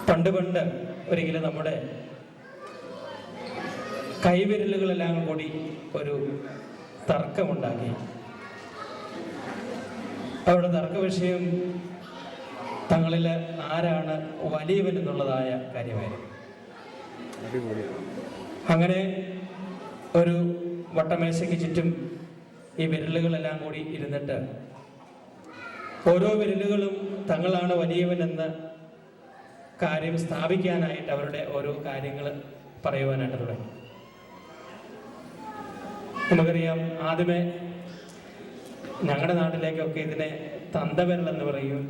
പണ്ട് ഒരിക്കലും നമ്മുടെ കൈവിരലുകളെല്ലാം കൂടി ഒരു തർക്കമുണ്ടാക്കി. അവരുടെ തർക്ക വിഷയം തങ്ങളിൽ ആരാണ് വലിയവൻ എന്നുള്ളതായ കാര്യമായിരുന്നു. അങ്ങനെ ഒരു വട്ടമേശയ്ക്ക് ചുറ്റും ഈ വിരലുകളെല്ലാം കൂടി ഇരുന്നിട്ട് ഓരോ വിരലുകളും തങ്ങളാണ് വലിയവൻ എന്ന കാര്യം സ്ഥാപിക്കാനായിട്ട് അവരുടെ ഓരോ കാര്യങ്ങൾ പറയുവാനായിട്ട് തുടങ്ങി. നമുക്കറിയാം, ആദ്യമേ ഞങ്ങളുടെ നാട്ടിലേക്കൊക്കെ ഇതിനെ തന്തവിരൽ എന്ന് പറയും,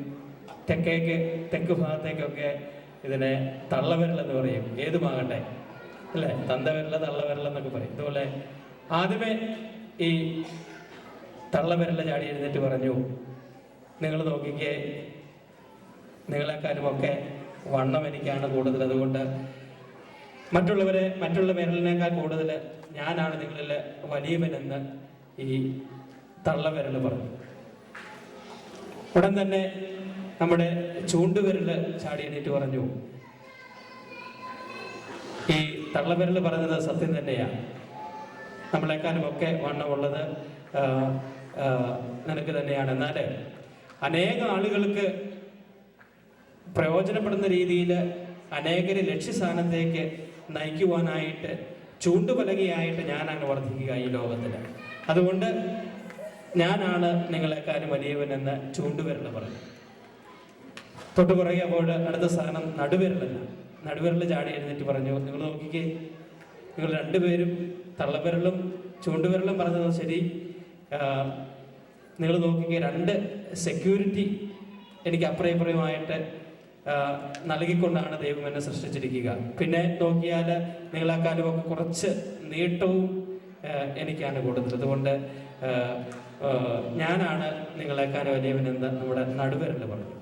തെക്ക് ഭാഗത്തേക്കൊക്കെ ഇതിനെ തള്ളവിരൽ എന്ന് പറയും. ഏതുമാകട്ടെ അല്ലേ, തന്തവിരൽ തള്ളവിരൽ എന്നൊക്കെ പറയും. ഇതുപോലെ ആദ്യമേ ഈ തള്ളവിരൽ ചാടി എഴുന്നേറ്റ് പറഞ്ഞു, നിങ്ങൾ നോക്കിക്കേ, നിങ്ങളെക്കാളുമൊക്കെ വണ്ണം എനിക്കാണ് കൂടുതൽ, അതുകൊണ്ട് മറ്റുള്ള വിരലിനേക്കാൾ കൂടുതൽ ഞാനാണ് നിങ്ങളിൽ വലിയവനെന്ന് ഈ തള്ളവിരൽ പറഞ്ഞു. ഉടൻ തന്നെ നമ്മുടെ ചൂണ്ടുവിരൽ ചാടി എണീറ്റ് പറഞ്ഞു, ഈ തള്ളവിരൽ പറഞ്ഞത് സത്യം തന്നെയാണ്, നമ്മളെക്കാളുമൊക്കെ വണ്ണമുള്ളത് നിനക്ക് തന്നെയാണ്. എന്നാൽ അനേകം ആളുകൾക്ക് പ്രയോജനപ്പെടുന്ന രീതിയിൽ അനേകരെ ലക്ഷ്യസ്ഥാനത്തേക്ക് നയിക്കുവാനായിട്ട് ചൂണ്ടുപലകയായിട്ട് ഞാനാണ് വർദ്ധിക്കുക ഈ ലോകത്തിൽ. അതുകൊണ്ട് ഞാനാണ് നിങ്ങളെക്കാളും വലിയവനെന്ന് ചൂണ്ടുവിരൽ പറഞ്ഞു. തൊട്ടുപുറകെ അപ്പോൾ അടുത്ത സ്ഥാനം നടുവിരലല്ല. നടുവിരൽ ചാടി എഴുന്നേറ്റ് പറഞ്ഞു, നിങ്ങൾ നോക്കിക്കേ, നിങ്ങൾ രണ്ടുപേരും തള്ളവിരലും ചൂണ്ടുവിരലും പറഞ്ഞത് ശരി, നിങ്ങൾ നോക്കിക്കേ, രണ്ട് സെക്യൂരിറ്റി എനിക്ക് അപ്രയപ്രയമായിട്ട് നൽകിക്കൊണ്ടാണ് ദൈവം എന്നെ സൃഷ്ടിച്ചിരിക്കുക. പിന്നെ നോക്കിയാൽ നിങ്ങളെക്കാളും ഒക്കെ കുറച്ച് നീട്ടവും എനിക്കാണ് കൊടുത്തത്. അതുകൊണ്ട് ഞാനാണ് നിങ്ങളെക്കാളും വലിയവനെന്ന് നമ്മുടെ നടുവിരൽ പറഞ്ഞു.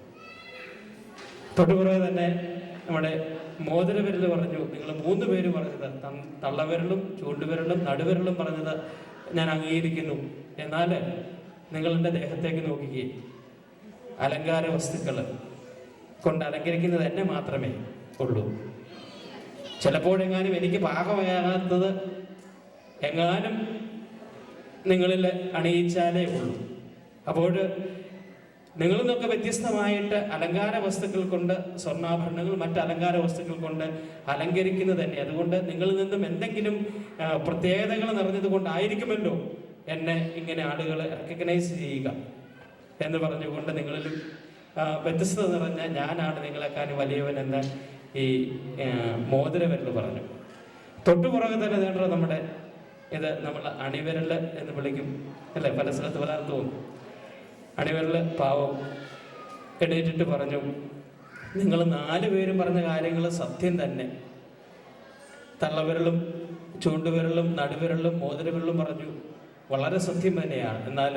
തൊട്ടുപുറകെ തന്നെ നമ്മുടെ മോതിരവിരൽ പറഞ്ഞു, നിങ്ങൾ 3 പേര് പറഞ്ഞത്, തള്ളവിരലും ചൂണ്ടുവിരലും നടുവിരലും പറഞ്ഞത് ഞാൻ അംഗീകരിക്കുന്നു. എന്നാൽ നിങ്ങൾ എൻ്റെ ദേഹത്തേക്ക് നോക്കിക്കേ, അലങ്കാര വസ്തുക്കൾ കൊണ്ട് അലങ്കരിക്കുന്നത് എന്നെ മാത്രമേ ഉള്ളൂ. ചിലപ്പോഴെങ്ങാനും എനിക്ക് പാകമാകാത്തത് എങ്ങാനും നിങ്ങളിൽ അണിയിച്ചാലേ ഉള്ളൂ. അപ്പോൾ നിങ്ങളിൽ നിന്നൊക്കെ വ്യത്യസ്തമായിട്ട് അലങ്കാര വസ്തുക്കൾ കൊണ്ട്, സ്വർണ്ണാഭരണങ്ങൾ മറ്റ് അലങ്കാര വസ്തുക്കൾ കൊണ്ട് അലങ്കരിക്കുന്നത് തന്നെ. അതുകൊണ്ട് നിങ്ങളിൽ നിന്നും എന്തെങ്കിലും പ്രത്യേകതകൾ നിറഞ്ഞത് കൊണ്ടായിരിക്കുമല്ലോ എന്നെ ഇങ്ങനെ ആളുകൾ റെക്കഗ്നൈസ് ചെയ്യുക എന്ന് പറഞ്ഞുകൊണ്ട് നിങ്ങളിലും വ്യത്യസ്തത നിറഞ്ഞ ഞാനാണ് നിങ്ങളെക്കാളും വലിയവൻ എന്ന് ഈ മോതിരവിരൽ പറഞ്ഞു. തൊട്ടുപുറകെ തന്നെ നേട്ടം നമ്മുടെ ഇത് നമ്മൾ അണിവിരൽ എന്ന് വിളിക്കും അല്ലേ, പല സ്ഥലത്ത് പലർത്ത് തോന്നും. അണിവിരൽ പാവം എണീറ്റിട്ട് പറഞ്ഞു, നിങ്ങൾ 4 പേരും പറഞ്ഞ കാര്യങ്ങൾ സത്യം തന്നെ. തള്ളവിരലും ചൂണ്ടുവിരലും നടുവിരലും മോതിരവിരലും പറഞ്ഞു വളരെ സത്യം തന്നെയാണ്. എന്നാൽ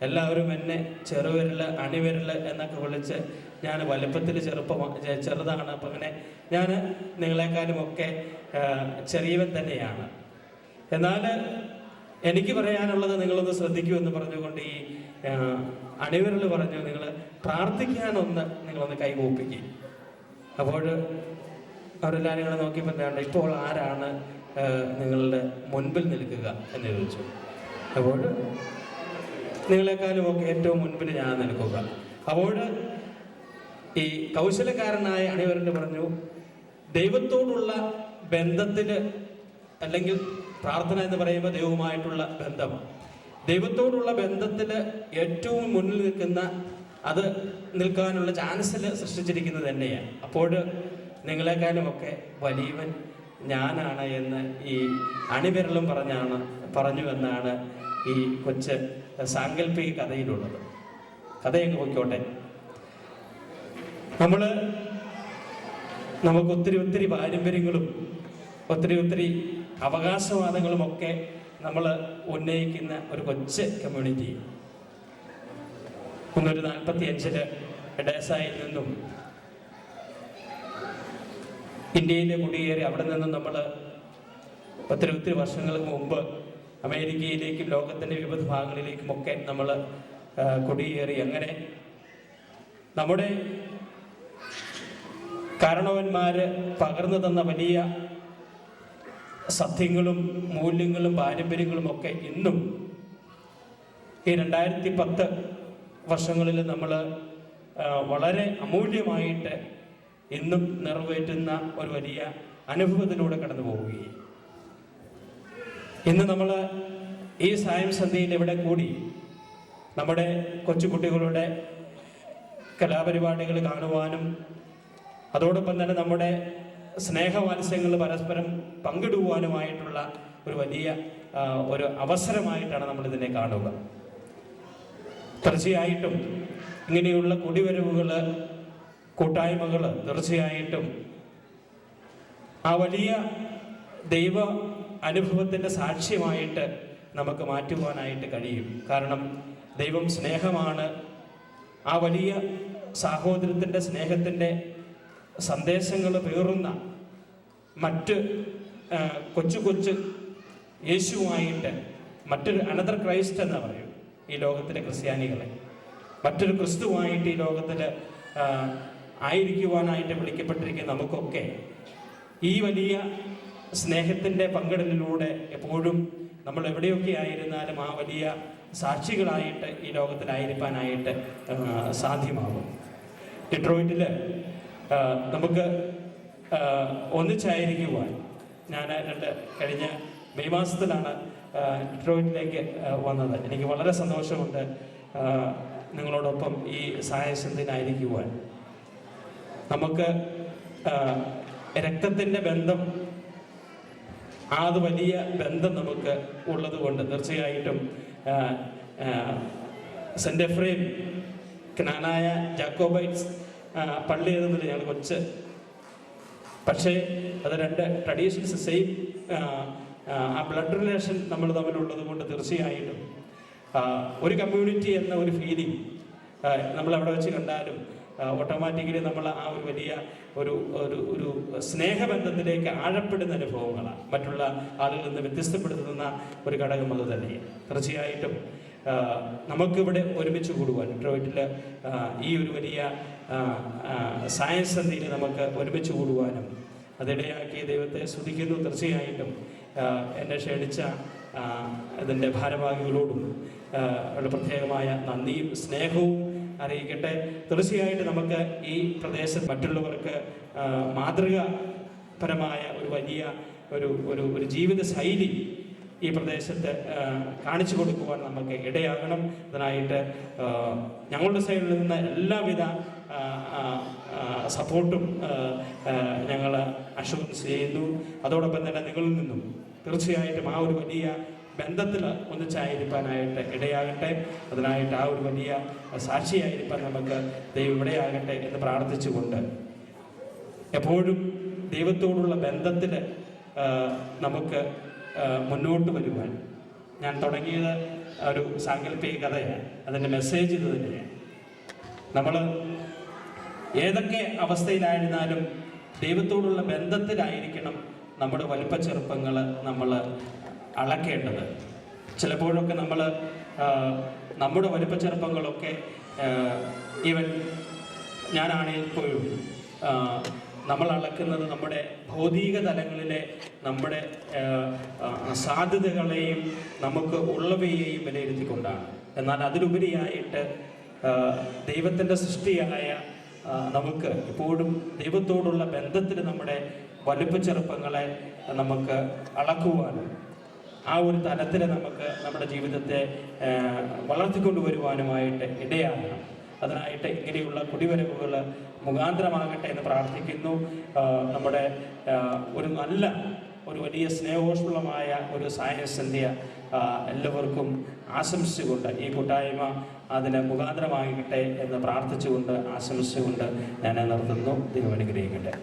എല്ലാവരും എന്നെ ചെറുവിരൽ അണിവിരൽ എന്നൊക്കെ വിളിച്ച് ഞാൻ വലുപ്പത്തിൽ ചെറുതാണ്. അപ്പം അങ്ങനെ ഞാൻ നിങ്ങളെക്കാളും ഒക്കെ ചെറിയവൻ തന്നെയാണ്. എന്നാൽ എനിക്ക് പറയാനുള്ളത് നിങ്ങളൊന്ന് ശ്രദ്ധിക്കൂ എന്ന് പറഞ്ഞുകൊണ്ട് ഈ അണിവിരൽ പറഞ്ഞു, നിങ്ങൾ പ്രാർത്ഥിക്കാനൊന്ന് നിങ്ങളൊന്ന് കൈകൂപ്പിക്കുക. അപ്പോൾ അവരെല്ലാവരും നിങ്ങളെ നോക്കിയപ്പോൾ എന്താണ്, ഇപ്പോൾ ആരാണ് നിങ്ങളുടെ മുൻപിൽ നിൽക്കുക എന്ന് ചോദിച്ചു. അപ്പോൾ നിങ്ങളെക്കാളും ഒക്കെ ഏറ്റവും മുൻപിൽ ഞാൻ നിൽക്കുക. അപ്പോൾ ഈ കൗശലക്കാരനായ അണിവിരൽ പറഞ്ഞു, ദൈവത്തോടുള്ള ബന്ധത്തിൽ, അല്ലെങ്കിൽ പ്രാർത്ഥന എന്ന് പറയുമ്പോൾ ദൈവവുമായിട്ടുള്ള ബന്ധമാണ്. ദൈവത്തോടുള്ള ബന്ധത്തിൽ ഏറ്റവും മുന്നിൽ അത് നിൽക്കാനുള്ള ചാൻസിൽ സൃഷ്ടിച്ചിരിക്കുന്നത് തന്നെയാണ്. അപ്പോൾ നിങ്ങളെക്കാളും ഒക്കെ വലിയവൻ ഞാനാണ് എന്ന് ഈ അണിവിരലും പറഞ്ഞു എന്നാണ് ഈ കൊച്ച് സാങ്കല്പിക കഥയിലുള്ളത്. കഥയൊക്കെ പൊയ്ക്കോട്ടെ. നമുക്ക് ഒത്തിരി പാരമ്പര്യങ്ങളും ഒത്തിരി അവകാശവാദങ്ങളും ഒക്കെ നമ്മൾ ഉന്നയിക്കുന്ന ഒരു കൊച്ചു കമ്മ്യൂണിറ്റി. 1945 ഡേസായിൽ നിന്നും ഇന്ത്യയിൽ കുടിയേറി അവിടെ നിന്നും നമ്മൾ ഒത്തിരി വർഷങ്ങൾക്ക് മുമ്പ് അമേരിക്കയിലേക്കും ലോകത്തിൻ്റെ വിവിധ ഭാഗങ്ങളിലേക്കുമൊക്കെ നമ്മൾ കുടിയേറി. അങ്ങനെ നമ്മുടെ കാരണവന്മാര് പകർന്നു തന്ന വലിയ സത്യങ്ങളും മൂല്യങ്ങളും പാരമ്പര്യങ്ങളും ഒക്കെ ഇന്നും ഈ 2010 വർഷങ്ങളിൽ നമ്മൾ വളരെ അമൂല്യമായിട്ട് ഇന്നും നിറവേറ്റുന്ന ഒരു വലിയ അനുഭവത്തിലൂടെ കടന്നു പോവുകയും, ഇന്ന് നമ്മൾ ഈ സായം സന്ധ്യയിൽ ഇവിടെ കൂടി നമ്മുടെ കൊച്ചുകുട്ടികളുടെ കലാപരിപാടികൾ കാണുവാനും അതോടൊപ്പം തന്നെ നമ്മുടെ സ്നേഹവാത്സ്യങ്ങൾ പരസ്പരം പങ്കിടുവാനുമായിട്ടുള്ള ഒരു വലിയ ഒരു അവസരമായിട്ടാണ് നമ്മളിതിനെ കാണുക. തീർച്ചയായിട്ടും ഇങ്ങനെയുള്ള കുടിവരവുകൾ, കൂട്ടായ്മകൾ തീർച്ചയായിട്ടും ആ വലിയ ദൈവ അനുഭവത്തിൻ്റെ സാക്ഷ്യമായിട്ട് നമുക്ക് മാറ്റുവാനായിട്ട് കഴിയും. കാരണം ദൈവം സ്നേഹമാണ്. ആ വലിയ സാഹോദര്യത്തിൻ്റെ സ്നേഹത്തിൻ്റെ സന്ദേശങ്ങൾ പേറുന്ന മറ്റ് കൊച്ചു കൊച്ചു യേശുവായിട്ട് മറ്റൊരു അനദർ ക്രൈസ്റ്റ് എന്ന് പറയും ഈ ലോകത്തിലെ ക്രിസ്ത്യാനികളെ, മറ്റൊരു ക്രിസ്തുവായിട്ട് ഈ ലോകത്തിൽ ആയിരിക്കുവാനായിട്ട് വിളിക്കപ്പെട്ടിരിക്കുന്ന നമുക്കൊക്കെ ഈ വലിയ സ്നേഹത്തിൻ്റെ പങ്കിടലിലൂടെ എപ്പോഴും നമ്മൾ എവിടെയൊക്കെ ആയിരുന്നാലും ആ വലിയ സാക്ഷികളായിട്ട് ഈ ലോകത്തിലായിരിക്കാനായിട്ട് സാധ്യമാകും. ഡിട്രോയിറ്റിൽ നമുക്ക് ഒന്നിച്ചായിരിക്കുവാൻ ഞാൻ കഴിഞ്ഞ മെയ് മാസത്തിലാണ് ഡിട്രോയിറ്റിലേക്ക് വന്നത്. എനിക്ക് വളരെ സന്തോഷമുണ്ട് നിങ്ങളോടൊപ്പം ഈ സായസന്ധിനായിരിക്കുവാൻ. നമുക്ക് രക്തത്തിൻ്റെ ബന്ധം, അത് വലിയ ബന്ധം നമുക്ക് ഉള്ളത് കൊണ്ട് തീർച്ചയായിട്ടും സെന്റ് എഫ്രൈം ക്നാനായ ജാക്കോബൈറ്റ്സ് പള്ളി എന്നത് ഞങ്ങൾ കൊച്ച്, പക്ഷേ അത് രണ്ട് ട്രഡീഷൻസ് സെയിം, ആ ബ്ലഡ് റിലേഷൻ നമ്മൾ തമ്മിലുള്ളത് കൊണ്ട് തീർച്ചയായിട്ടും ഒരു കമ്മ്യൂണിറ്റി എന്ന ഒരു ഫീലിംഗ് നമ്മൾ അവിടെ വെച്ച് കണ്ടാലും ഓട്ടോമാറ്റിക്കലി നമ്മൾ ആ ഒരു വലിയ ഒരു ഒരു ഒരു സ്നേഹബന്ധത്തിലേക്ക് ആഴപ്പെടുന്ന അനുഭവങ്ങളാണ്. മറ്റുള്ള ആളുകളിൽ നിന്ന് വ്യത്യസ്തപ്പെടുത്തുന്ന ഒരു ഘടകം അത് തന്നെ. തീർച്ചയായിട്ടും നമുക്കിവിടെ ഒരുമിച്ച് കൂടുവാൻ ഡിട്രോയിറ്റിൽ ഈ ഒരു വലിയ സയൻസ് സന്ധ്യയിൽ നമുക്ക് ഒരുമിച്ച് കൂടുവാനും അതിടയാക്കി ദൈവത്തെ സ്തുതിക്കുന്നു. തീർച്ചയായിട്ടും എന്നെ ക്ഷണിച്ച അതിൻ്റെ ഭാരവാഹികളോടും പ്രത്യേകമായ നന്ദിയും സ്നേഹവും അറിയിക്കട്ടെ. തീർച്ചയായിട്ടും നമുക്ക് ഈ പ്രദേശത്ത് മറ്റുള്ളവർക്ക് മാതൃകാപരമായ ഒരു വലിയ ഒരു ഒരു ഒരു ജീവിത ശൈലി ഈ പ്രദേശത്ത് കാണിച്ചു കൊടുക്കുവാൻ നമുക്ക് ഇടയാകണം. അതിനായിട്ട് ഞങ്ങളുടെ സൈഡിൽ നിന്ന് എല്ലാവിധ സപ്പോർട്ടും ഞങ്ങൾ അഷുറൻസ് ചെയ്യുന്നു. അതോടൊപ്പം തന്നെ നിങ്ങളിൽ നിന്നും തീർച്ചയായിട്ടും ആ ഒരു വലിയ ബന്ധത്തിൽ ഒന്നിച്ചായിരിക്കാനായിട്ട് ഇടയാകട്ടെ. അതിനായിട്ട് ആ ഒരു വലിയ സാക്ഷിയായിരിക്കാൻ നമുക്ക് ദൈവം ഇടയാകട്ടെ എന്ന് പ്രാർത്ഥിച്ചുകൊണ്ട് എപ്പോഴും ദൈവത്തോടുള്ള ബന്ധത്തിൽ നമുക്ക് മുന്നോട്ട് വരുവാൻ, ഞാൻ തുടങ്ങിയത് ഒരു സാങ്കല്പിക കഥയാണ്, അതിൻ്റെ മെസ്സേജ് ഇത് തന്നെയാണ്. നമ്മൾ ഏതൊക്കെ അവസ്ഥയിലായിരുന്നാലും ദൈവത്തോടുള്ള ബന്ധത്തിലായിരിക്കണം നമ്മുടെ വലിപ്പ ചെറുപ്പങ്ങൾ നമ്മൾ അളക്കേണ്ടത്. ചിലപ്പോഴൊക്കെ നമ്മൾ നമ്മുടെ വലിപ്പ ചെറുപ്പങ്ങളൊക്കെ ഈവൻ ഞാനാണെപ്പോഴും നമ്മൾ അളക്കുന്നത് നമ്മുടെ ഭൗതിക തലങ്ങളിലെ നമ്മുടെ സാധ്യതകളെയും നമുക്ക് ഉള്ളവയെയും വിലയിരുത്തിക്കൊണ്ടാണ്. എന്നാൽ അതിലുപരിയായിട്ട് ദൈവത്തിൻ്റെ സൃഷ്ടിയായ നമുക്ക് എപ്പോഴും ദൈവത്തോടുള്ള ബന്ധത്തിൽ നമ്മുടെ വലിപ്പ ചെറുപ്പങ്ങളെ നമുക്ക് അളക്കുവാനും ആ ഒരു തലത്തിൽ നമുക്ക് നമ്മുടെ ജീവിതത്തെ വളർത്തിക്കൊണ്ടുവരുവാനുമായിട്ട് ഇടയാകണം. അതിനായിട്ട് ഇങ്ങനെയുള്ള കുടിവരവുകൾ മുഖാന്തരമാകട്ടെ എന്ന് പ്രാർത്ഥിക്കുന്നു. നമ്മുടെ ഒരു നല്ല ഒരു വലിയ സ്നേഹോഷ്മളമായ ഒരു സായസന്ധ്യ എല്ലാവർക്കും ആശംസിച്ചുകൊണ്ട് ഈ കൂട്ടായ്മ അതിന് മുഖാന്തരമാകട്ടെ എന്ന് പ്രാർത്ഥിച്ചുകൊണ്ട് ആശംസിച്ചുകൊണ്ട് ഞാൻ നിർത്തുന്നു. ദൈവം അനുഗ്രഹിക്കട്ടെ.